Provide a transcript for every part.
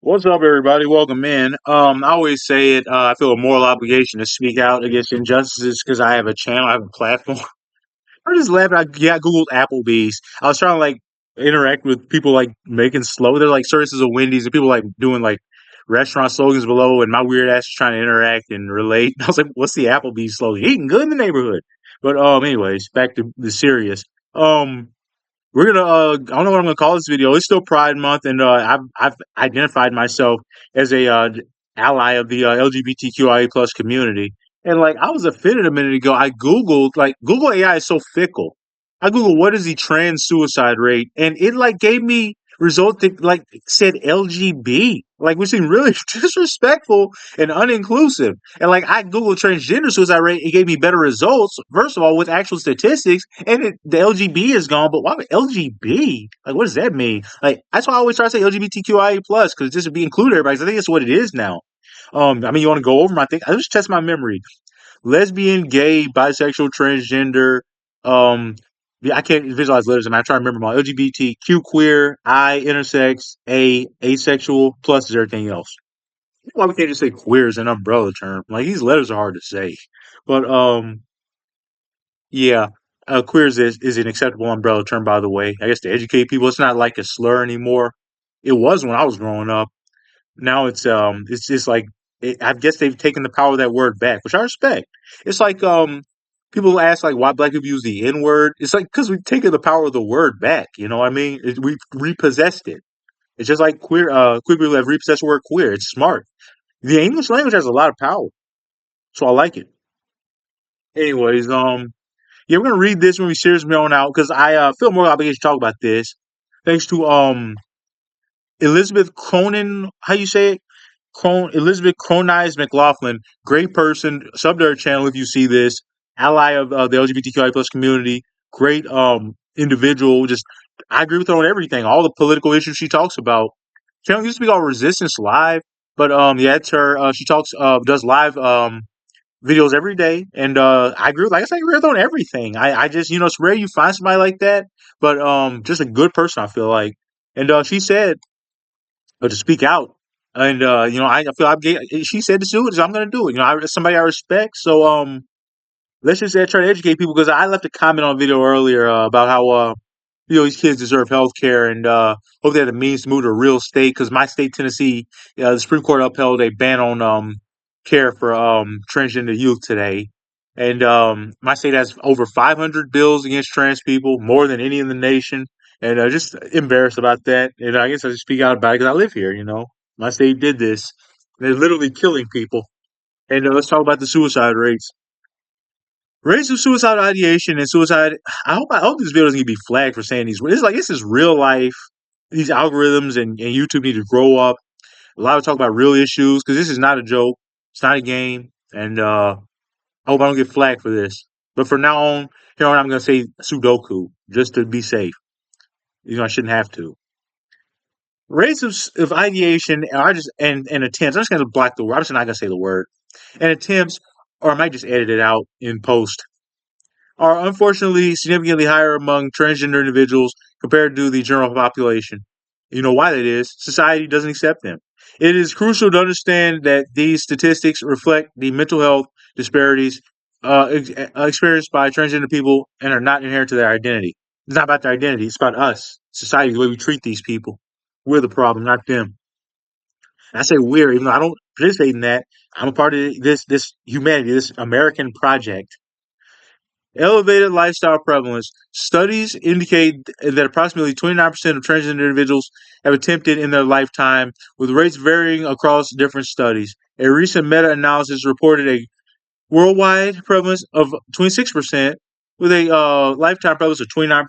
What's up, everybody? Welcome in. I always say it. I feel a moral obligation to speak out against injustices because I have a channel, I have a platform. I'm just laughing. I googled Applebee's. I was trying to interact with people making slow. They're like services of Wendy's and people doing restaurant slogans below, and my weird ass is trying to interact and relate. I was like, "What's the Applebee's slogan? Eating good in the neighborhood." But anyways, back to the serious. Um, we're gonna I don't know what I'm gonna call this video. It's still Pride Month, and I've identified myself as a ally of the LGBTQIA plus community. And I was offended a minute ago. I googled Google AI is so fickle. I googled what is the trans suicide rate, and it gave me results that said LGB, which seemed really disrespectful and uninclusive. And I googled transgender suicide rate, it gave me better results. First of all, with actual statistics, and the LGB is gone. But why would LGB? What does that mean? That's why I always try to say LGBTQIA plus because this would be include everybody. 'Cause I think it's what it is now. I mean, you want to go over my thing? I just test my memory. Lesbian, gay, bisexual, transgender. Yeah, I can't visualize letters. I try to remember my LGBTQ, queer, I, intersex, A, asexual, plus is everything else. Why we can't just say queer as an umbrella term? These letters are hard to say, but yeah, queer is an acceptable umbrella term, by the way. I guess to educate people, it's not like a slur anymore. It was when I was growing up. Now it's just I guess they've taken the power of that word back, which I respect. It's people ask why black people use the N word. It's because we've taken the power of the word back. You know what I mean? We've repossessed it. It's just like queer people have repossessed the word queer. It's smart. The English language has a lot of power, so I like it. Anyways, yeah, we're gonna read this when we serious me on out because I feel more obligation to talk about this. Thanks to Elizabeth Cronin, how you say it? Elizabeth Cronize McLaughlin, great person. Sub to her channel if you see this. Ally of the LGBTQI plus community. Great individual. Just I agree with her on everything. All the political issues she talks about. Channel used to be called Resistance Live, but yeah, it's her. She talks does live videos every day, and I agree. Like I said, I agree with her on everything. I just it's rare you find somebody like that, but just a good person. I feel like, and she said to speak out. And I feel she said to do it, so I'm gonna do it. Somebody I respect. So let's just try to educate people because I left a comment on a video earlier about how these kids deserve health care and hope they have the means to move to a real state. Because my state, Tennessee, the Supreme Court upheld a ban on care for transgender youth today. And my state has over 500 bills against trans people, more than any in the nation. And just embarrassed about that. And I guess I just speak out about it because I live here. My state did this. They're literally killing people. And let's talk about the suicide rates. Rates of suicide ideation and suicide. I hope this video doesn't get be flagged for saying these. It's this is real life. These algorithms and YouTube need to grow up. A lot of talk about real issues because this is not a joke. It's not a game. And I hope I don't get flagged for this. But for now on, here on, I'm going to say Sudoku just to be safe. I shouldn't have to. Rates of ideation are just and attempts. I'm just going to block the word. I'm just not going to say the word. And attempts, or I might just edit it out in post, are unfortunately significantly higher among transgender individuals compared to the general population. You know why that is? Society doesn't accept them. It is crucial to understand that these statistics reflect the mental health disparities experienced by transgender people and are not inherent to their identity. It's not about their identity, it's about us, society, the way we treat these people. We're the problem, not them. And I say we're, even though I don't participate in that. I'm a part of this humanity, this American project. Elevated lifestyle prevalence. Studies indicate that approximately 29% of transgender individuals have attempted in their lifetime, with rates varying across different studies. A recent meta analysis reported a worldwide prevalence of 26%, with a lifetime prevalence of 29%.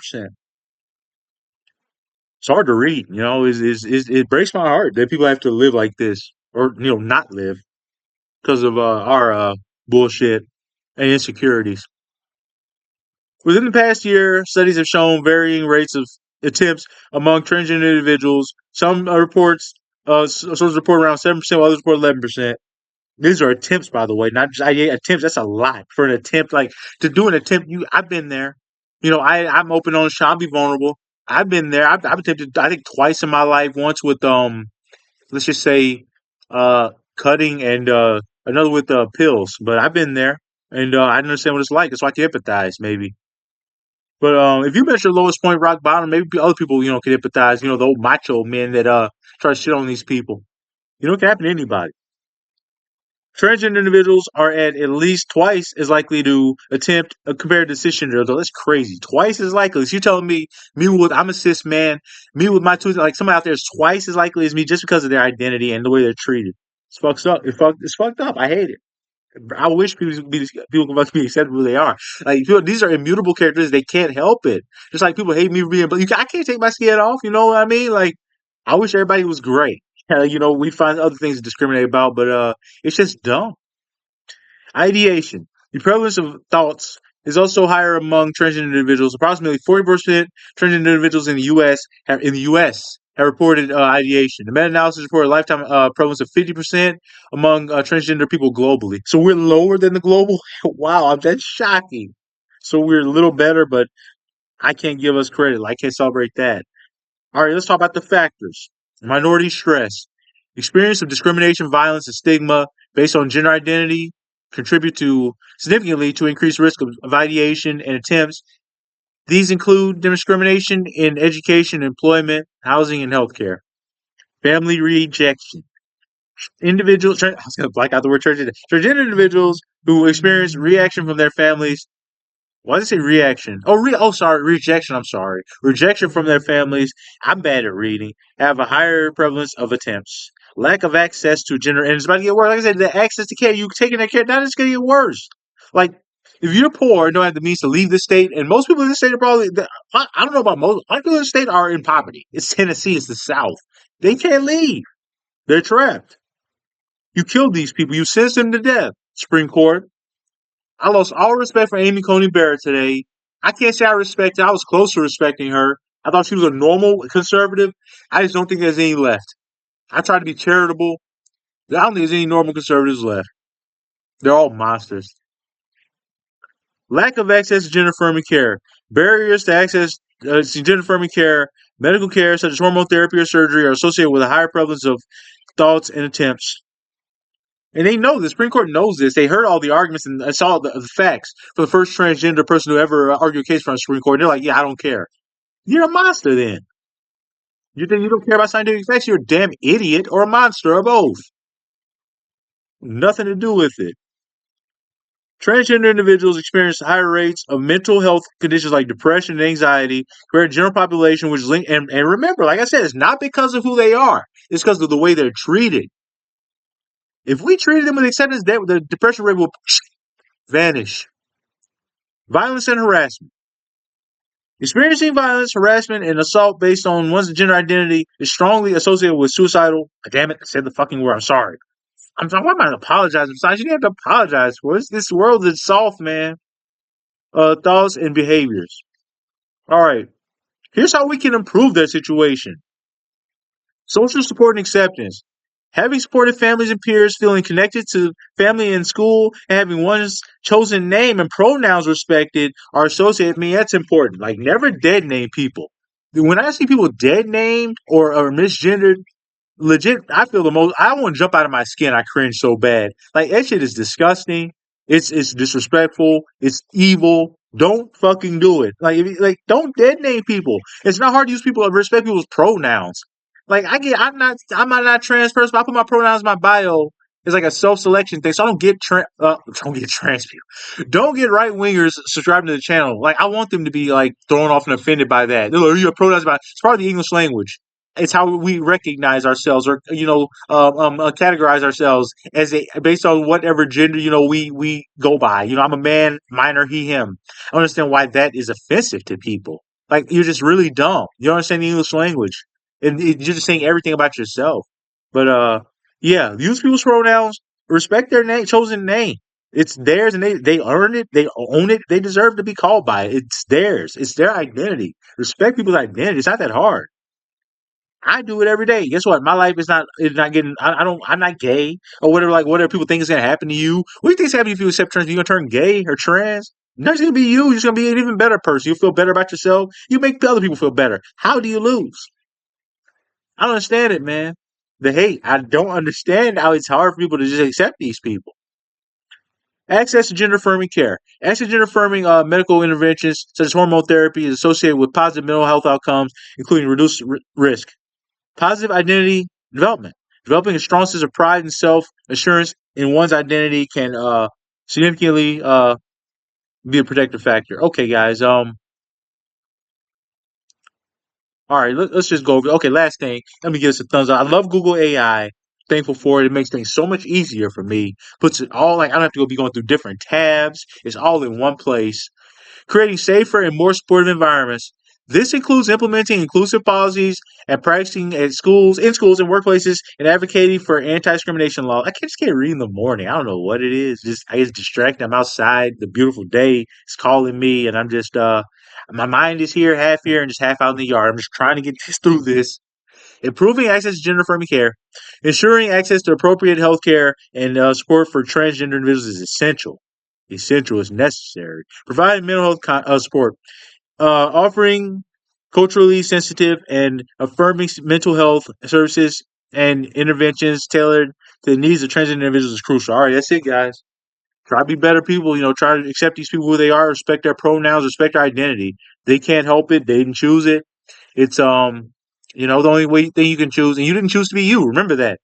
It's hard to read, it breaks my heart that people have to live like this, or not live because of our bullshit and insecurities. Within the past year, studies have shown varying rates of attempts among transgender individuals. Some sources report around 7%, while others report 11%. These are attempts, by the way, not just attempts. That's a lot for an attempt. To do an attempt, I've been there. I'm open on the show. I'll be vulnerable. I've been there. I've attempted, I think, twice in my life. Once with let's just say cutting and another with pills. But I've been there and I understand what it's like. So I can empathize maybe. But if you measure lowest point, rock bottom, maybe other people can empathize. The old macho men that try to shit on these people. It can happen to anybody. Transgender individuals are at least twice as likely to attempt compared to cisgender. Though that's crazy. Twice as likely. So you telling me with I'm a cis man, me with my two like somebody out there is twice as likely as me just because of their identity and the way they're treated. It's fucked up. It's fucked up. I hate it. I wish people can be accepted who they are. Like these are immutable characters. They can't help it. Just like people hate me for being, but I can't take my skin off. You know what I mean? Like I wish everybody was great. We find other things to discriminate about, but it's just dumb. Ideation. The prevalence of thoughts is also higher among transgender individuals. Approximately 40% transgender individuals in the U.S. have reported ideation. The meta-analysis reported a lifetime prevalence of 50% among transgender people globally. So we're lower than the global. Wow, that's shocking. So we're a little better, but I can't give us credit. I can't celebrate that. All right, let's talk about the factors. Minority stress. Experience of discrimination, violence, and stigma based on gender identity contribute to significantly to increased risk of ideation and attempts. These include discrimination in education, employment, housing, and healthcare. Family rejection. Individuals, I was going to black out the word transgender. Transgender individuals who experience reaction from their families. Why did it say reaction? Sorry, rejection. I'm sorry. Rejection from their families. I'm bad at reading. Have a higher prevalence of attempts. Lack of access to gender, and it's about to get worse. Like I said, the access to care, you taking that care, now it's going to get worse. Like, if you're poor and don't have the means to leave the state, and most people in the state are probably, I don't know about most, a lot of people in the state are in poverty. It's Tennessee, it's the South. They can't leave. They're trapped. You killed these people. You sentenced them to death, Supreme Court. I lost all respect for Amy Coney Barrett today. I can't say I respect her. I was close to respecting her. I thought she was a normal conservative. I just don't think there's any left. I try to be charitable. I don't think there's any normal conservatives left. They're all monsters. Lack of access to gender-affirming care. Barriers to access to gender-affirming care, medical care such as hormone therapy or surgery are associated with a higher prevalence of thoughts and attempts. And they know the Supreme Court knows this. They heard all the arguments and saw the facts for the first transgender person to ever argue a case from the Supreme Court. And they're like, yeah, I don't care. You're a monster then. You think you don't care about scientific facts? You're a damn idiot or a monster or both. Nothing to do with it. Transgender individuals experience higher rates of mental health conditions like depression and anxiety compared to general population, which is linked. And remember, like I said, it's not because of who they are. It's because of the way they're treated. If we treated them with acceptance, the depression rate will vanish. Violence and harassment. Experiencing violence, harassment, and assault based on one's gender identity is strongly associated with suicidal. Damn it, I said the fucking word. I'm sorry. Why am I apologizing? You didn't have to apologize for it. This world is soft, man. Thoughts and behaviors. All right. Here's how we can improve their situation. Social support and acceptance. Having supportive families and peers, feeling connected to family and school, and having one's chosen name and pronouns respected are associated with me. That's important. Like, never dead name people. When I see people dead named or misgendered, legit, I feel the most. I want to jump out of my skin. I cringe so bad. Like that shit is disgusting. It's disrespectful. It's evil. Don't fucking do it. Don't dead name people. It's not hard to use people respect people's pronouns. Like I'm not a trans person. But I put my pronouns in my bio. It's like a self-selection thing, so I don't get trans people. Don't get right wingers subscribing to the channel. Like I want them to be like thrown off and offended by that. They're like, your pronouns about it's part of the English language. It's how we recognize ourselves, or categorize ourselves based on whatever gender we go by. I'm a man, minor, he, him. I don't understand why that is offensive to people. Like you're just really dumb. You don't understand the English language, and you're just saying everything about yourself. But yeah, use people's pronouns. Respect their chosen name. It's theirs, and they earn it. They own it. They deserve to be called by it. It's theirs. It's their identity. Respect people's identity. It's not that hard. I do it every day. Guess what? My life is not getting. I'm not gay or whatever. Like whatever people think is gonna happen to you. What do you think's happening if you accept trans? You gonna turn gay or trans? Nothing's gonna be you. You're just gonna be an even better person. You'll feel better about yourself. You make other people feel better. How do you lose? I don't understand it, man. the hate. I don't understand how it's hard for people to just accept these people. Access to gender affirming care. Access to gender affirming medical interventions such as hormone therapy is associated with positive mental health outcomes, including reduced risk. Positive identity development. Developing a strong sense of pride and self assurance in one's identity can significantly be a protective factor. Okay, guys. All right, let's just go over. Okay, last thing. Let me give us a thumbs up. I love Google AI. Thankful for it. It makes things so much easier for me. Puts it all like I don't have to go be going through different tabs. It's all in one place. Creating safer and more supportive environments. This includes implementing inclusive policies and practicing at schools, in schools and workplaces, and advocating for anti-discrimination law. I just can't read in the morning. I don't know what it is. Just I get distracted. I'm outside. The beautiful day is calling me, and I'm just my mind is here, and just half out in the yard. I'm just trying to get through this. Improving access to gender affirming care, ensuring access to appropriate health care and support for transgender individuals is essential. Essential is necessary. Providing mental health support, offering culturally sensitive and affirming mental health services and interventions tailored to the needs of transgender individuals is crucial. All right, that's it, guys. Try to be better people. Try to accept these people who they are, respect their pronouns, respect their identity. They can't help it. They didn't choose it. It's the only thing you can choose, and you didn't choose to be you. Remember that.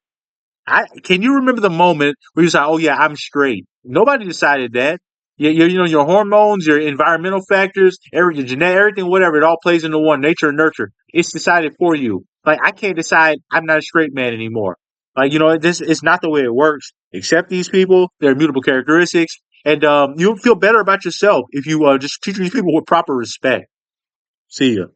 Can you remember the moment where you said, "Oh yeah, I'm straight"? Nobody decided that. Your hormones, your environmental factors, your genetic, everything, whatever, it all plays into one. Nature and nurture. It's decided for you. Like I can't decide I'm not a straight man anymore. Like this is not the way it works. Accept these people, their immutable characteristics, and you'll feel better about yourself if you just treat these people with proper respect. See ya.